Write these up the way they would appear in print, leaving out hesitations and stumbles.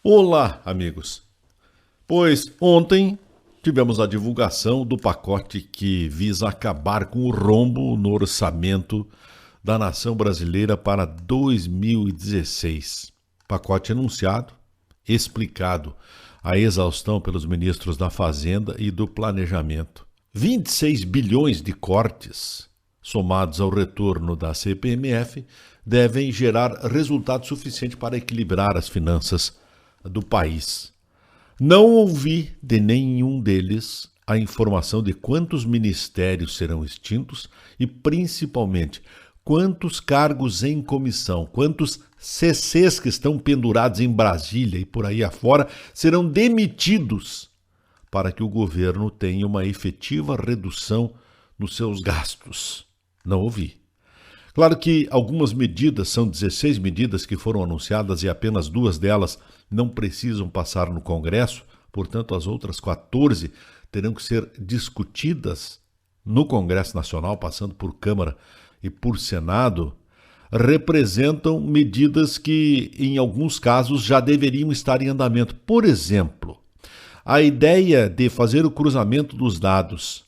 Olá, amigos. Pois ontem tivemos a divulgação do pacote que visa acabar com o rombo no orçamento da nação brasileira para 2016. Pacote anunciado, explicado à exaustão pelos ministros da Fazenda e do Planejamento. 26 bilhões de cortes, somados ao retorno da CPMF, devem gerar resultado suficiente para equilibrar as finanças do país. Não ouvi de nenhum deles a informação de quantos ministérios serão extintos e, principalmente, quantos cargos em comissão, quantos CCs que estão pendurados em Brasília e por aí afora serão demitidos para que o governo tenha uma efetiva redução nos seus gastos. Não ouvi. Claro que algumas medidas, são 16 medidas que foram anunciadas e apenas 2 delas não precisam passar no Congresso, portanto as outras 14 terão que ser discutidas no Congresso Nacional, passando por Câmara e por Senado, representam medidas que em alguns casos já deveriam estar em andamento. Por exemplo, a ideia de fazer o cruzamento dos dados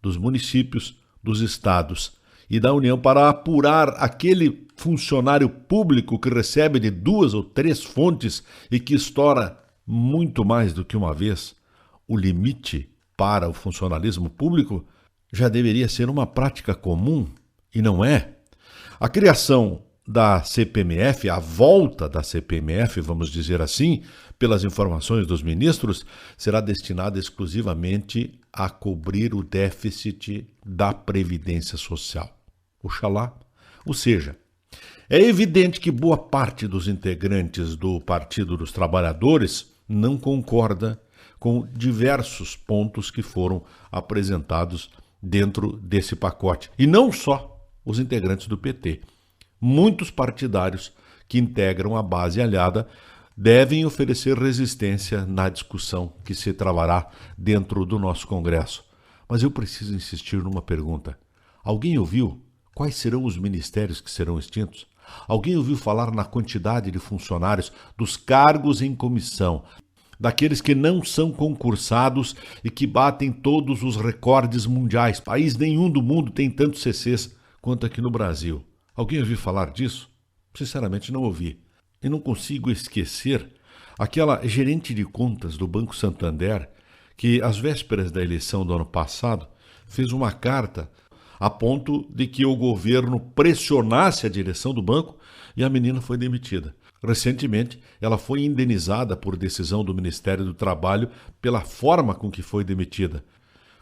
dos municípios, dos estados e da União para apurar aquele funcionário público que recebe de 2 ou 3 fontes e que estoura muito mais do que uma vez o limite para o funcionalismo público, já deveria ser uma prática comum e não é. A criação da CPMF, a volta da CPMF, vamos dizer assim, pelas informações dos ministros, será destinada exclusivamente a cobrir o déficit da Previdência Social. Oxalá. Ou seja, é evidente que boa parte dos integrantes do Partido dos Trabalhadores não concorda com diversos pontos que foram apresentados dentro desse pacote. E não só os integrantes do PT. Muitos partidários que integram a base aliada devem oferecer resistência na discussão que se travará dentro do nosso Congresso. Mas eu preciso insistir numa pergunta. Alguém ouviu quais serão os ministérios que serão extintos? Alguém ouviu falar na quantidade de funcionários, dos cargos em comissão, daqueles que não são concursados e que batem todos os recordes mundiais? País nenhum do mundo tem tantos CCs quanto aqui no Brasil. Alguém ouviu falar disso? Sinceramente não ouvi. E não consigo esquecer aquela gerente de contas do Banco Santander que, às vésperas da eleição do ano passado, fez uma carta a ponto de que o governo pressionasse a direção do banco e a menina foi demitida. Recentemente, ela foi indenizada por decisão do Ministério do Trabalho pela forma com que foi demitida.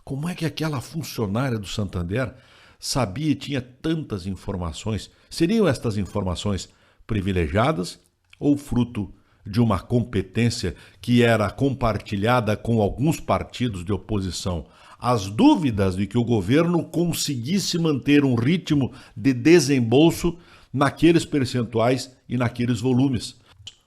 Como é que aquela funcionária do Santander sabia e tinha tantas informações? Seriam estas informações privilegiadas ou fruto de uma competência que era compartilhada com alguns partidos de oposição? As dúvidas de que o governo conseguisse manter um ritmo de desembolso naqueles percentuais e naqueles volumes.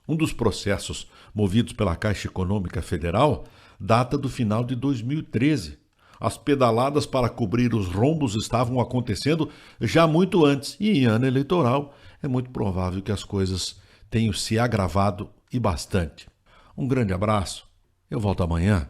Um dos processos movidos pela Caixa Econômica Federal data do final de 2013. As pedaladas para cobrir os rombos estavam acontecendo já muito antes e em ano eleitoral é muito provável que as coisas tenham se agravado e bastante. Um grande abraço, eu volto amanhã.